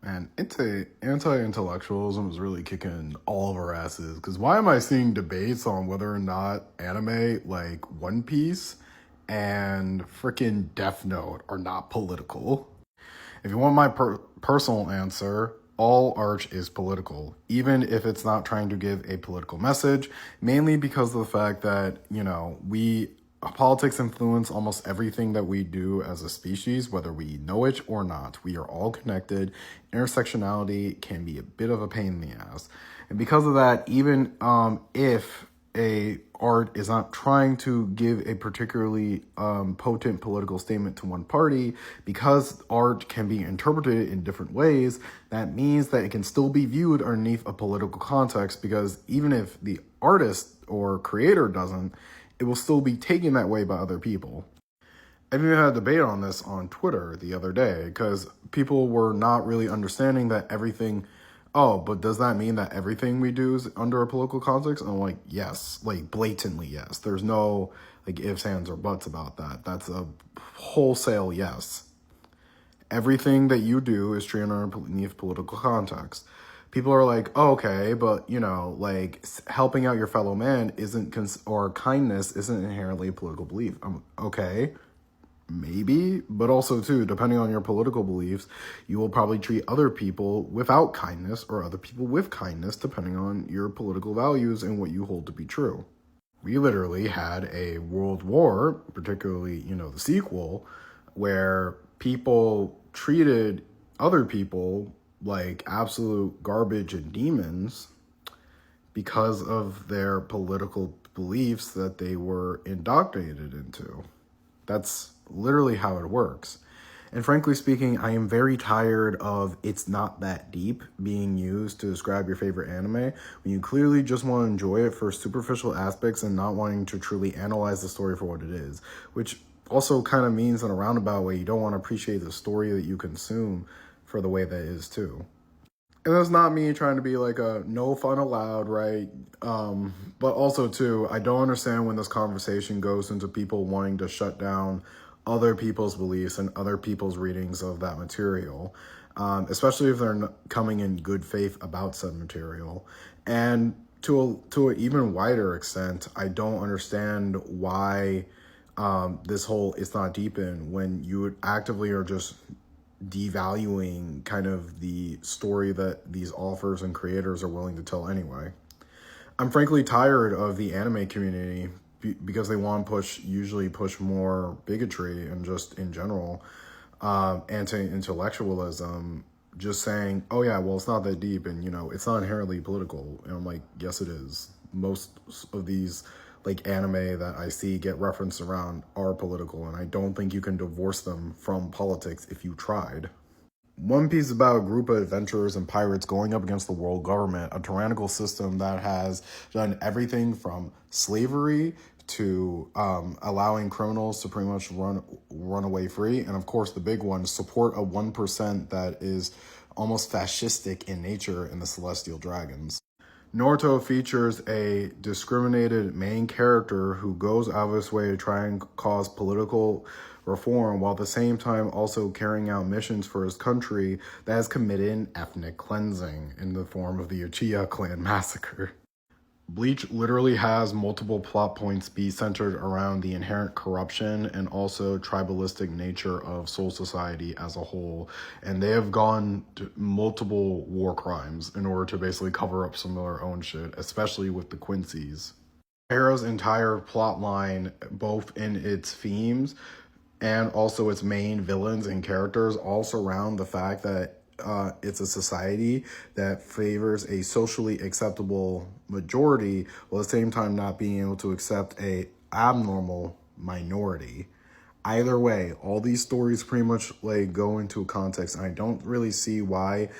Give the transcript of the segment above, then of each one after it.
And anti-intellectualism is really kicking all of our asses. Because why am I seeing debates on whether or not anime like One Piece and freaking Death Note are not political? If you want my personal answer, all art is political, even if it's not trying to give a political message, mainly because of the fact that, politics influence almost everything that we do as a species, whether we know it or not. We are all connected. Intersectionality can be a bit of a pain in the ass. And because of that, even if a art is not trying to give a particularly potent political statement to one party, because art can be interpreted in different ways, that means that it can still be viewed underneath a political context, because even if the artist or creator doesn't, it will still be taken that way by other people. I even had a debate on this on Twitter the other day because people were not really understanding that everything. Oh, but does that mean that everything we do is under a political context? And I'm like, yes, like blatantly yes. There's no like ifs, ands, or buts about that. That's a wholesale yes. Everything that you do is treated underneath political context. People are like, oh, okay, but like helping out your fellow man or kindness isn't inherently a political belief. Okay, maybe, but also too, depending on your political beliefs, you will probably treat other people without kindness or other people with kindness, depending on your political values and what you hold to be true. We literally had a world war, particularly, the sequel, where people treated other people like absolute garbage and demons because of their political beliefs that they were indoctrinated into. That's literally how it works. And frankly speaking, I am very tired of "it's not that deep" being used to describe your favorite anime when you clearly just want to enjoy it for superficial aspects and not wanting to truly analyze the story for what it is, which also kind of means in a roundabout way you don't want to appreciate the story that you consume for the way that it is too. And that's not me trying to be like a no fun allowed, right? But also too, I don't understand when this conversation goes into people wanting to shut down other people's beliefs and other people's readings of that material, especially if they're coming in good faith about said material. And to an even wider extent, I don't understand why this whole "it's not deep" in when you actively are just devaluing kind of the story that these authors and creators are willing to tell anyway. I'm frankly tired of the anime community because they want to usually push more bigotry and just in general anti-intellectualism, just saying, oh yeah, well, it's not that deep and it's not inherently political. And I'm like, yes it is. Most of these like anime that I see get referenced around are political, and I don't think you can divorce them from politics if you tried. One Piece is about a group of adventurers and pirates going up against the world government, a tyrannical system that has done everything from slavery to allowing criminals to pretty much run away free, and of course the big one, support a 1% that is almost fascistic in nature in the Celestial Dragons. Naruto features a discriminated main character who goes out of his way to try and cause political reform while at the same time also carrying out missions for his country that has committed an ethnic cleansing in the form of the Uchiha clan massacre. Bleach literally has multiple plot points be centered around the inherent corruption and also tribalistic nature of Soul Society as a whole, and they have gone to multiple war crimes in order to basically cover up some of their own shit, especially with the Quincy's. Hero's entire plot line, both in its themes and also its main villains and characters, all surround the fact that it's a society that favors a socially acceptable majority while at the same time not being able to accept a abnormal minority. Either way, all these stories pretty much like go into a context, and I don't really see why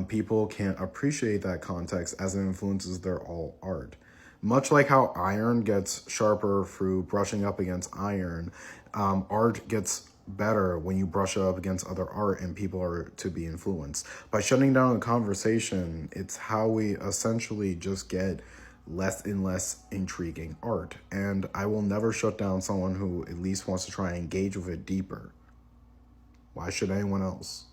people can't appreciate that context as it influences their all art. Much like how iron gets sharper through brushing up against iron, art gets better when you brush up against other art and people are to be influenced. By shutting down the conversation, it's how we essentially just get less and less intriguing art. And I will never shut down someone who at least wants to try and engage with it deeper. Why should anyone else?